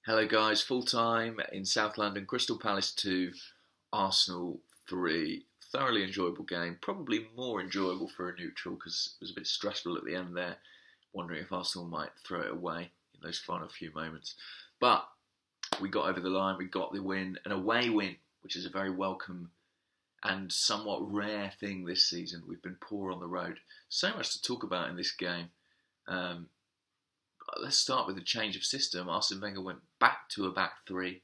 Hello guys, full time in South London, Crystal Palace 2, Arsenal 3. Thoroughly enjoyable game, probably more enjoyable for a neutral because it was a bit stressful at the end there, wondering if Arsenal might throw it away in those final few moments. But we got over the line, we got the win, an away win, which is a very welcome and somewhat rare thing this season. We've been poor on the road. So much to talk about in this game. Let's start with the change of system. Arsene Wenger went back to a back three,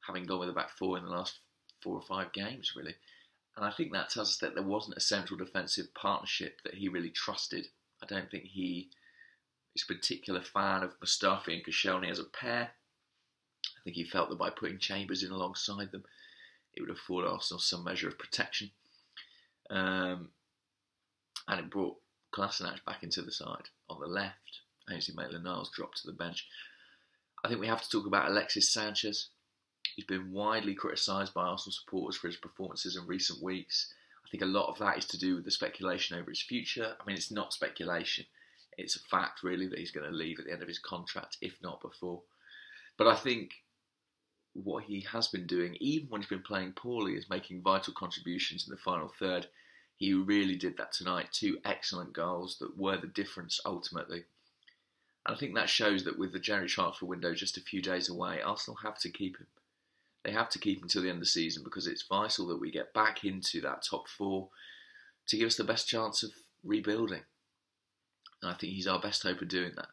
having gone with a back four in the last 4 or 5 games, really. And I think that tells us that there wasn't a central defensive partnership that he really trusted. I don't think he is a particular fan of Mustafi and Koscielny as a pair. I think he felt that by putting Chambers in alongside them, it would afford Arsenal some measure of protection. And it brought Kolasinac back into the side on the left. Ainsley Maitland-Niles dropped to the bench. I think we have to talk about Alexis Sanchez. He's been widely criticised by Arsenal supporters for his performances in recent weeks. I think a lot of that is to do with the speculation over his future. I mean, it's not speculation. It's a fact, really, that he's going to leave at the end of his contract, if not before. But I think what he has been doing, even when he's been playing poorly, is making vital contributions in the final third. He really did that tonight. 2 excellent goals that were the difference ultimately. And I think that shows that with the January transfer window just a few days away, Arsenal have to keep him. They have to keep him till the end of the season because it's vital that we get back into that top 4 to give us the best chance of rebuilding. And I think he's our best hope of doing that.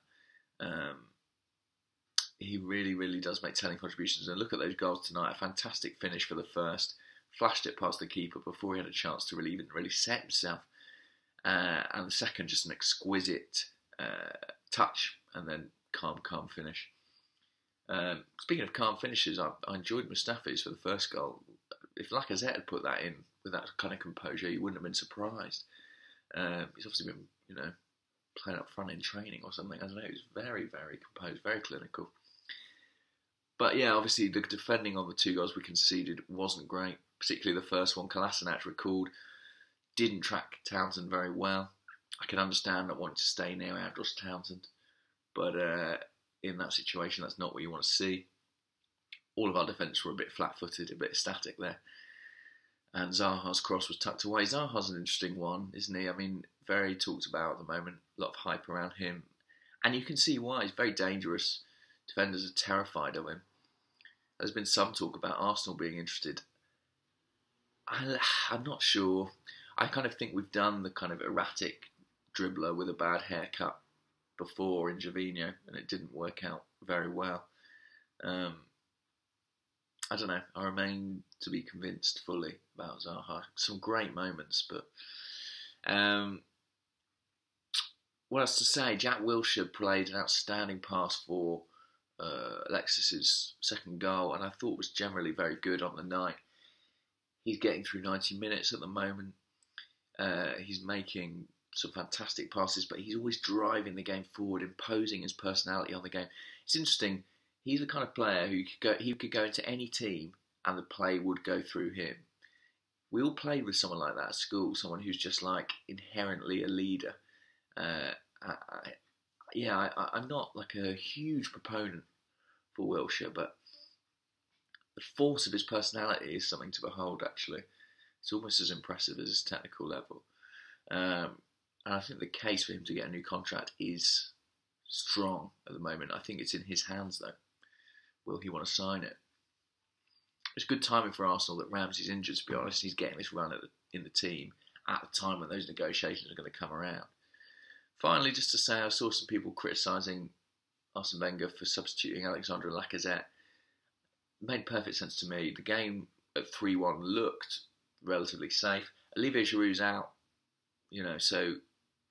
He really, really does make telling contributions. And look at those goals tonight. A fantastic finish for the first. Flashed it past the keeper before he had a chance to really set himself. And the second, just an exquisite touch and then calm finish. Speaking of calm finishes, I enjoyed Mustafi's for the first goal. If Lacazette had put that in with that kind of composure, you wouldn't have been surprised. He's obviously been, playing up front in training or something. I don't know. He was very, very composed, very clinical. But yeah, obviously the defending on the 2 goals we conceded wasn't great. Particularly the first one, Kolasinac recalled, didn't track Townsend very well. I can understand not wanting to stay near Andros Townsend, but in that situation, that's not what you want to see. All of our defence were a bit flat-footed, a bit static there. And Zaha's cross was tucked away. Zaha's an interesting one, isn't he? I mean, very talked about at the moment. A lot of hype around him. And you can see why. He's very dangerous. Defenders are terrified of him. There's been some talk about Arsenal being interested. I'm not sure. I kind of think we've done the kind of erratic dribbler with a bad haircut before in Gervinho, and it didn't work out very well. I don't know. I remain to be convinced fully about Zaha. Some great moments, but what else to say? Jack Wilshere played an outstanding pass for Alexis's second goal, and I thought was generally very good on the night. He's getting through 90 minutes at the moment. He's making some fantastic passes, but he's always driving the game forward, imposing his personality on the game. It's interesting. He's the kind of player who could go into any team and the play would go through him. We all played with someone like that at school, someone who's just like inherently a leader. I'm not like a huge proponent for Wilshere, but the force of his personality is something to behold, actually. It's almost as impressive as his technical level. And I think the case for him to get a new contract is strong at the moment. I think it's in his hands, though. Will he want to sign it? It's good timing for Arsenal that Ramsey's injured, to be honest. He's getting this run in the team at the time when those negotiations are going to come around. Finally, just to say, I saw some people criticising Arsene Wenger for substituting Alexander Lacazette. It made perfect sense to me. The game at 3-1 looked relatively safe. Olivier Giroud's out, so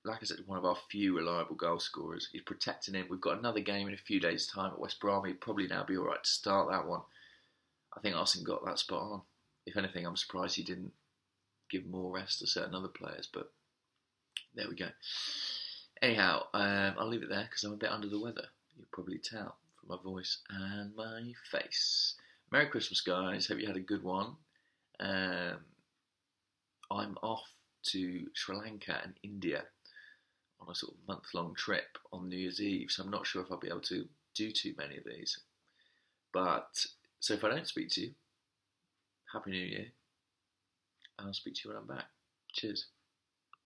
Lacazette's one of our few reliable goal scorers. He's protecting him. We've got another game in a few days' time at West Brom. He'd probably now be all right to start that one. I think Arsene got that spot on. If anything, I'm surprised he didn't give more rest to certain other players, but there we go. Anyhow, I'll leave it there because I'm a bit under the weather. You'll probably tell from my voice and my face. Merry Christmas, guys. Hope you had a good one. I'm off to Sri Lanka and India on a sort of month-long trip on New Year's Eve, so I'm not sure if I'll be able to do too many of these. But so if I don't speak to you, Happy New Year, and I'll speak to you when I'm back. Cheers.